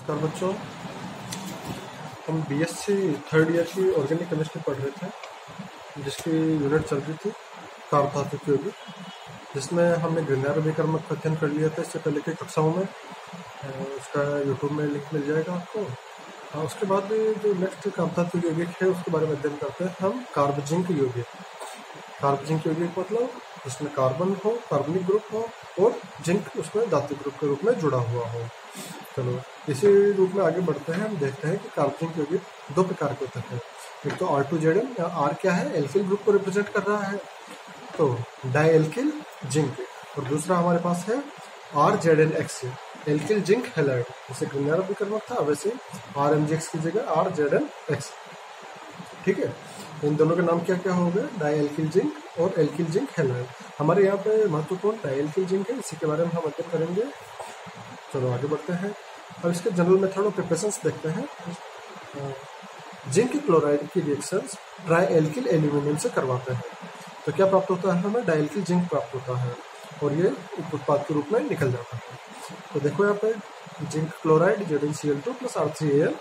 नमस्कार बच्चों, हम बीएससी थर्ड ईयर की ऑर्गेनिक केमिस्ट्री पढ़ रहे थे, जिसकी यूनिट चल रही थी कार्ब धातु की होगी, जिसमें हमने ग्रीनर अभिकर्मक का अध्ययन कर लिया था इससे पहले की कक्षाओं में। उसका यूट्यूब में लिंक मिल जाएगा आपको। उसके बाद भी जो नेक्स्ट कार्ब धातु यौगिक है उसके बारे में अध्ययन करते हैं हम कार्ब जिंक यौगिक। कार्ब जिंक यौगिक मतलब जिसमें कार्बन हो, कार्बनिक ग्रुप हो और जिंक उसमें धातु ग्रुप के रूप में जुड़ा हुआ हो। चलो इसी रूप में आगे बढ़ते हैं। हम देखते हैं कि कार्ब जिंक यौगिक दो प्रकार के होते हैं। एक तो R2ZN, या R क्या है, एल्किल ग्रुप को रिप्रेजेंट कर रहा है, तो डाई एल्किल जिंक। और दूसरा हमारे पास है RZNX, एल्किल जिंक हैलाइड। जैसे ग्रीनर अभिकर्मक था वैसे RMGX की जगह RZNX। ठीक है, इन दोनों के नाम क्या क्या हो गए, डाई एल्किल जिंक और एल्किल जिंक हैलाइड। हमारे यहाँ पे महत्वपूर्ण डाई एल्किल जिंक है, इसी के बारे में हम अध्ययन करेंगे। चलो आगे बढ़ते हैं। अब इसके जनरल मेथड ऑफ प्रिपरेशंस देखते हैं। जिंक क्लोराइड की रिएक्शंस ट्राई एल्किल एल्यूमिनियम से करवाते हैं तो क्या प्राप्त होता है, हमें डाई एल्किल जिंक प्राप्त होता है और ये उप उत्पाद के रूप में निकल जाता है। तो देखो यहाँ पे zinc chloride ZnCl2 plus R3Al,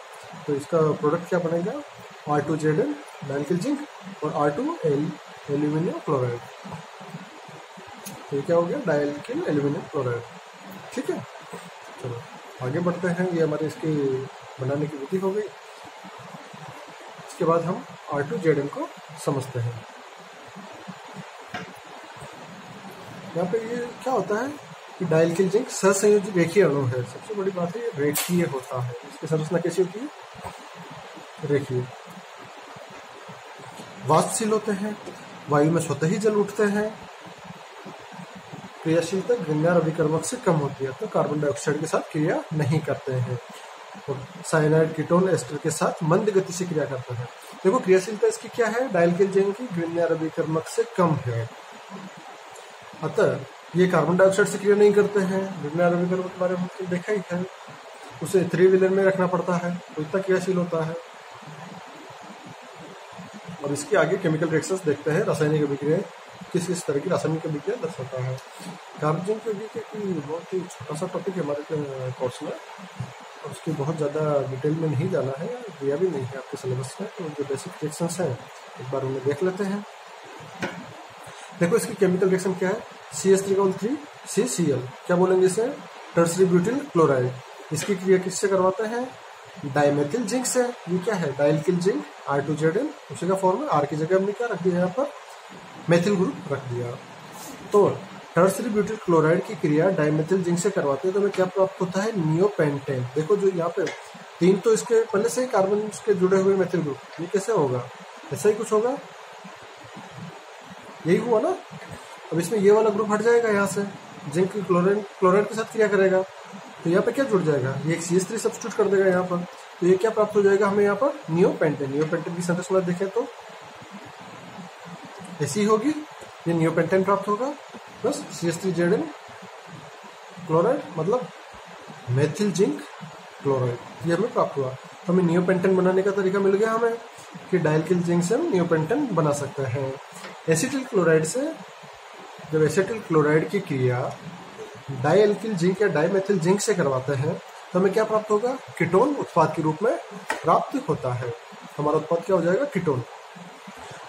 तो इसका प्रोडक्ट क्या बनेगा, R2ZN डाई एल्किल जिंक और R2Al एल्यूमिनियम क्लोराइड। तो ये क्या हो गया, डाई एल्किल एल्यूमिनियम क्लोराइड। ठीक है, चलो आगे बढ़ते हैं। ये हमारे इसकी बनाने की विधि हो गई। इसके बाद हम R2ZN को समझते हैं। यहाँ पे ये क्या होता है कि डाई एल्किल जिंक सहसंयोजी रेखीय अणु है। सबसे बड़ी बात है ये रेखीय होता है। इसकी संरचना कैसी होती है, रेखीय। वाष्पशील होते हैं, वायु में स्वतः ही जल उठते हैं, क्रियाशीलता ग्रीनर अभिकर्मक से कम होती है, तो कार्बन डाइऑक्साइड के साथ क्रिया नहीं करते हैं और साइनाइड कीटोन एस्टर के साथ मंद गति से क्रिया करते हैं। देखो क्रियाशीलता इसकी क्या है, डाई एल्किल जिंक की ग्रीनर अभिकर्मक से कम है, अतः ये कार्बन डाइऑक्साइड से क्रिया नहीं करते हैं। ग्रीनर अभिकर्मक के बारे में हमने देखा ही है, उसे 3 व्हीलर में रखना पड़ता है तो इतना क्रियाशील होता है। और इसके आगे केमिकल रिएक्शंस देखते हैं, रासायनिक अभिक्रिया किस किस तरह की रासायनिक अभिक्रिया दर्शाता है। कार्ब जिंक यौगिक की बहुत ही छोटा सा टॉपिक है हमारे कोर्स में, और उसकी बहुत ज़्यादा डिटेल में नहीं जाना है, दिया भी नहीं है आपके सिलेबस में। तो जो बेसिक रिएक्शंस हैं एक बार उन्हें देख लेते हैं। देखो इसकी केमिकल रिएक्शन क्या है, CH3 CCl, क्या बोलेंगे इसे, टर्सरी ब्यूटिल क्लोराइड। इसकी क्रिया किससे करवाते हैं, डाइमेथिल जिंक से। ये क्या है, डाई एल्किल जिंक R2ZN, उसी का फॉर्म है। R की जगह हमने क्या रख दिया, यहाँ पर मेथिल ग्रुप रख दिया। तो टर्सरी ब्यूटिल क्लोराइड की क्रिया डाइमेथिल जिंक से करवाते हैं तो हमें क्या प्राप्त होता है, नियोपेंटेन। देखो जो यहाँ पे 3 तो इसके पहले से ही कार्बन के जुड़े हुए मेथिल ग्रुप, ये कैसे होगा, ऐसा ही कुछ होगा, यही हुआ ना। अब इसमें ये वाला ग्रुप हट जाएगा, यहाँ से जिंक क्लोराइड के साथ क्रिया करेगा तो यहाँ पे क्या जुड़ जाएगा, ये एक CH3 सब्स्टिट्यूट कर देगा यहाँ पर, तो ये क्या प्राप्त हो जाएगा हमें यहाँ पर, नियोपेंटेन। नियोपेंटेन की संरचना देखें तो ऐसी होगी, ये नियोपेंटेन प्राप्त होगा, बस CH3ZN क्लोराइड मतलब मेथिल जिंक क्लोराइड, ये हमें प्राप्त हुआ। तो हमें नियोपेंटेन बनाने का तरीका मिल गया हमें कि डाई एल्किल जिंक से हम नियोपेंटेन बना सकते हैं। एसिटिल क्लोराइड से, जब एसिटिल क्लोराइड की क्रिया डाई एल्किल जिंक या डाइमेथिल जिंक से करवाते हैं तो हमें क्या प्राप्त होगा, कीटोन उत्पाद के रूप में प्राप्त होता है। हमारा उत्पाद क्या हो जाएगा, कीटोन,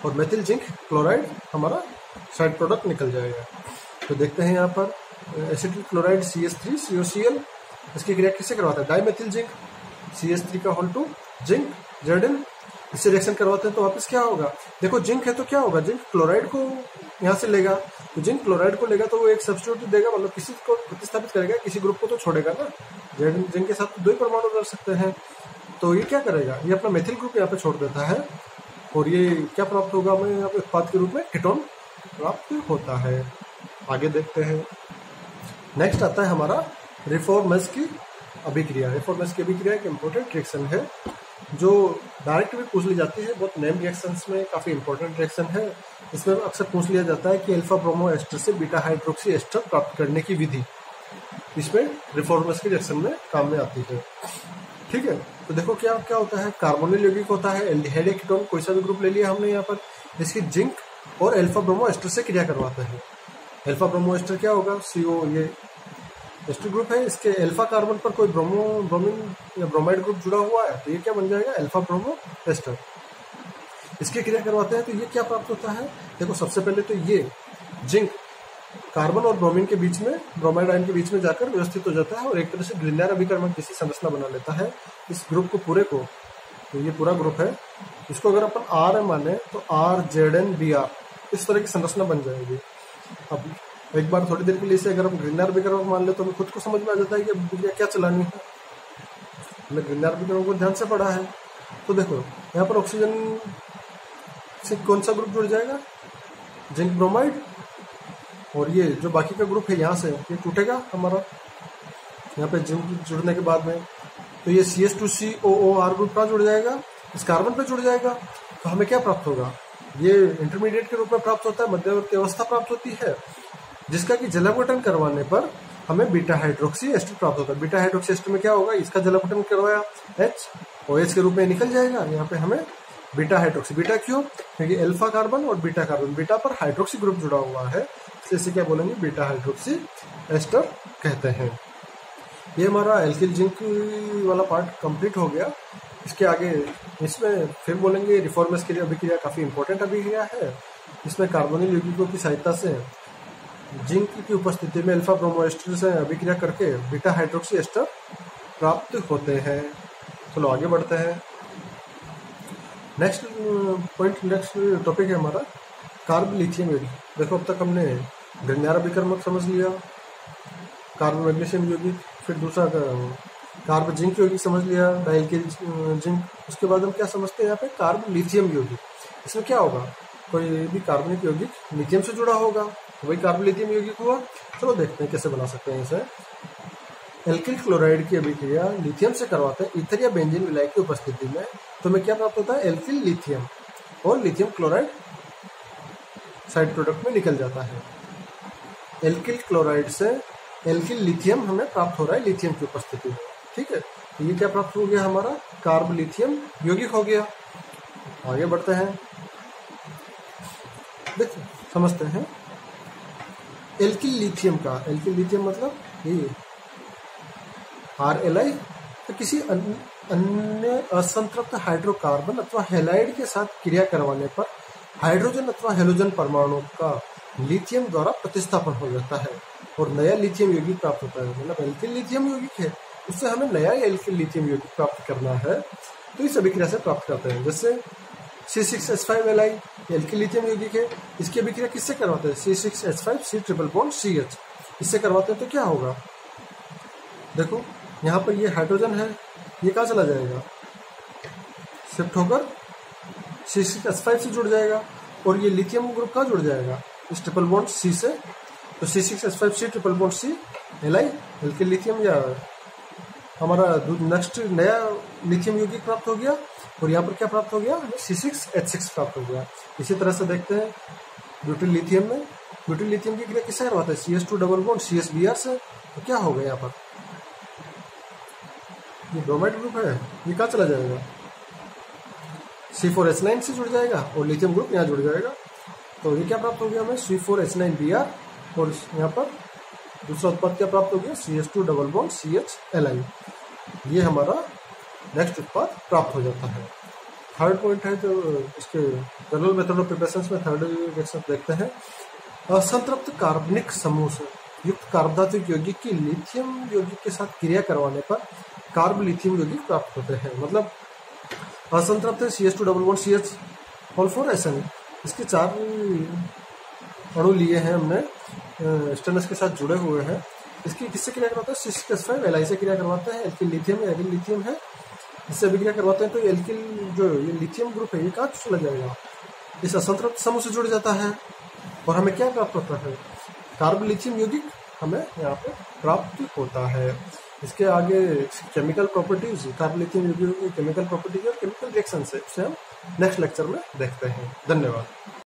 और मेथिल जिंक क्लोराइड हमारा साइड प्रोडक्ट निकल जाएगा। तो देखते हैं यहाँ पर एसिटिल क्लोराइड CH3 COCl, इसकी क्रिया किससे करवाता है, डाइमेथिल जिंक, CH3 का होल टू जिंक ZN, इससे रिएक्शन करवाते हैं तो वापस क्या होगा, देखो जिंक है तो क्या होगा, जिंक क्लोराइड को यहाँ से लेगा, तो जिंक क्लोराइड को लेगा तो वो एक सब्स्टिट्यूट देगा, मतलब किसी को प्रतिस्थापित करेगा, किसी ग्रुप को तो छोड़ेगा ना। जिंक के साथ 2 ही परमाणु कर सकते हैं, तो ये क्या करेगा, ये अपना मेथिल ग्रुप यहाँ पे छोड़ देता है और ये क्या प्राप्त होगा हमें यहाँ पे, उत्पाद के रूप में कीटोन प्राप्त होता है। आगे देखते हैं। नेक्स्ट आता है हमारा रिफॉर्मेस की अभिक्रिया। रिफॉर्मेस की अभिक्रिया एक इम्पोर्टेंट रिएक्शन है जो डायरेक्ट भी पूछ ली जाती है, बहुत नेम रिएक्शंस में काफ़ी इंपॉर्टेंट रिएक्शन है। इसमें अक्सर पूछ लिया जाता है कि अल्फा ब्रोमो एस्टर से बीटा हाइड्रोक्सी एस्टर प्राप्त करने की विधि, इसमें रिफॉर्मेस की रिएक्शन में काम में आती है। ठीक है, तो देखो क्या क्या होता है, कार्बोनिल यौगिक होता है, एल्डिहाइड या कीटोन, कोई सा भी ग्रुप ले लिया हमने यहाँ पर, इसकी जिंक और अल्फा ब्रोमो एस्टर से क्रिया करवाते हैं। अल्फा ब्रोमो एस्टर क्या होगा, CO, ये एस्टर ग्रुप है, इसके अल्फा कार्बन पर कोई ब्रोमीन या ब्रोमाइड ग्रुप जुड़ा हुआ है तो ये क्या बन जाएगा, अल्फा ब्रोमो एस्टर। इसकी क्रिया करवाते हैं तो ये क्या प्राप्त होता है, देखो सबसे पहले तो ये जिंक कार्बन और ब्रोमीन के बीच में, ब्रोमाइड आयन के बीच में जाकर व्यवस्थित हो जाता है और एक तरह से ग्लिनर अभिकर्मक जैसी संरचना बना लेता है इस ग्रुप को पूरे को। तो ये पूरा ग्रुप है, इसको अगर अपन आर माने तो RZNBr इस तरह की संरचना बन जाएगी। अब एक बार थोड़ी देर के लिए इसे अगर हम ग्लिनर अभिकर्मक मान ले तो हमें खुद को समझ में आ जाता है कि अभिक्रिया क्या चलानी है। हमने ग्लिनर अभिकर्मक को ध्यान से पढ़ा है। तो देखो यहाँ पर ऑक्सीजन से कौन सा ग्रुप जुड़ जाएगा, जिंक ब्रोमाइड, और ये जो बाकी का ग्रुप है यहाँ से ये टूटेगा हमारा, यहाँ पे जिंक जुड़ने के बाद में तो ये CH2COOR ग्रुप कहाँ जुड़ जाएगा, इस कार्बन पे जुड़ जाएगा। तो हमें क्या प्राप्त होगा, ये इंटरमीडिएट के रूप में प्राप्त होता है, मध्यवर्ती अवस्था प्राप्त होती है, जिसका कि जलावटन करवाने पर हमें बीटा हाइड्रोक्सी एस्टर प्राप्त होता है। बीटा हाइड्रोक्सी एस्टर में क्या होगा, इसका जलावटन करवाया OH के रूप में निकल जाएगा, यहाँ पे हमें बीटा हाइड्रोक्सी, बीटा क्यों, क्योंकि अल्फा कार्बन और बीटा कार्बन, बीटा पर हाइड्रोक्सी ग्रुप जुड़ा हुआ है, इसे क्या बोलेंगे, बीटा हाइड्रोक्सी एस्टर कहते हैं। ये हमारा एल्किल जिंक वाला पार्ट कंप्लीट हो गया। इसके आगे इसमें फिर बोलेंगे रिफॉर्मेस के लिए अभिक्रिया काफी इंपॉर्टेंट अभिक्रिया है। इसमें कार्बोनिल यौगिकों की सहायता से जिंक की उपस्थिति में अल्फा ब्रोमो एस्टर से अभिक्रिया करके बीटा हाइड्रोक्सी एस्टर प्राप्त होते हैं। चलो आगे बढ़ते हैं। नेक्स्ट टॉपिक है हमारा कार्ब लिथियम यौगिक। देखो अब तक हमने ग्रिग्नार अभिकर्मक समझ लिया, कार्ब मैग्नीशियम यौगिक, फिर दूसरा कार्ब जिंक यौगिक समझ लिया, डाइल्किल जिंक। उसके बाद हम क्या समझते हैं यहाँ पे, कार्ब लिथियम यौगिक। इसमें क्या होगा, कोई भी कार्बनिक यौगिक लिथियम से जुड़ा होगा, वही कार्ब लिथियम यौगिक हुआ। चलो देखते हैं कैसे बना सकते हैं इसे। एल्किल क्लोराइड की अभिक्रिया लिथियम से करवाते हैं ईथर या बेंजीन विलाय की उपस्थिति में, तो हमें क्या प्राप्त होता है, एल्किल लिथियम, और लिथियम क्लोराइड साइड प्रोडक्ट में निकल जाता है। एल्किल क्लोराइड से एल्किल लिथियम हमें प्राप्त हो रहा है लिथियम की उपस्थिति में, ठीक है। तो ये क्या प्राप्त हो गया, हमारा कार्ब लिथियम यौगिक हो गया। आगे बढ़ते हैं, देखिए समझते हैं एल्किल लिथियम का। एल्किल लिथियम मतलब ये RLi, तो किसी अन्य असंतृप्त हाइड्रोकार्बन अथवा हैलाइड के साथ क्रिया करवाने पर हाइड्रोजन अथवा हेलोजन परमाणु का लिथियम द्वारा प्रतिस्थापन हो जाता है और नया लिथियम यौगिक प्राप्त होता है। मतलब एल्किल लिथियम यौगिक है, उससे हमें नया एल्किल लिथियम यौगिक प्राप्त करना है, तो इस अभिक्रिया से प्राप्त करते हैं। जैसे C6H5Li एल्किल लिथियम यौगिक है, इसकी अभिक्रिया किससे करवाते हैं, C6H5 C triple bond CH, इससे करवाते हैं। तो क्या होगा, देखो यहाँ पर ये हाइड्रोजन है, ये कहाँ चला जाएगा, शिफ्ट होकर C6H5 से जुड़ जाएगा, और ये लिथियम ग्रुप कहाँ जुड़ जाएगा, इस ट्रिपल बॉन्ड C से। तो C6H5 C triple bond C Li alkyl lithium या हमारा नेक्स्ट नया लिथियम यौगिक प्राप्त हो गया। और यहाँ पर क्या प्राप्त हो गया, C6H6 प्राप्त हो गया। इसी तरह से देखते हैं ब्यूटिल लिथियम में, ब्यूटिल लिथियम की क्रिया किससे करवाते हैं, CH2 डबल बॉन्ड CSBr से। तो क्या होगा, यहाँ पर ये ब्रोमाइड ग्रुप है, ये कहाँ चला जाएगा, C4H9 से जुड़ जाएगा और लिथियम ग्रुप यहाँ जुड़ जाएगा। तो ये क्या प्राप्त हो गया हमें, C4H9Br, और यहाँ पर दूसरा उत्पाद क्या प्राप्त हो गया, CH2 डबल बॉन्ड CHLi। ये हमारा नेक्स्ट उत्पाद प्राप्त हो जाता है। थर्ड पॉइंट है जो इसके जनरल मेथड ऑफ प्रिपरेशन में थर्ड रिएक्शन देखते हैं। असंतृप्त कार्बनिक समूह से युक्त कार्बधातुक यौगिक की लिथियम यौगिक के साथ क्रिया करवाने पर कार्ब लिथियम यौगिक प्राप्त होते हैं। मतलब असंतृप्त CH2 double bond CH whole 4 SN, इसके 4 अणु लिए हैं हमने, स्टेनस के साथ जुड़े हुए हैं। इसकी किससे क्रिया करवाते हैं, C6H5 Li से क्रिया करवाते हैं। एल्किल लिथियम या एल्किल लिथियम है, इससे अभिक्रिया करवाते हैं। तो एल्किल जो ये लिथियम ग्रुप है, ये कहाँ चला जाएगा, इस असंतृप्त समूह से जुड़ जाता है, और हमें क्या प्राप्त होता है, कार्ब लिथियम यौगिक हमें यहाँ पे प्राप्त होता है। इसके आगे केमिकल प्रॉपर्टीज, कार्ब लिथियम यौगिक की केमिकल प्रॉपर्टीज और केमिकल रिएक्शन से हम नेक्स्ट लेक्चर में देखते हैं। धन्यवाद।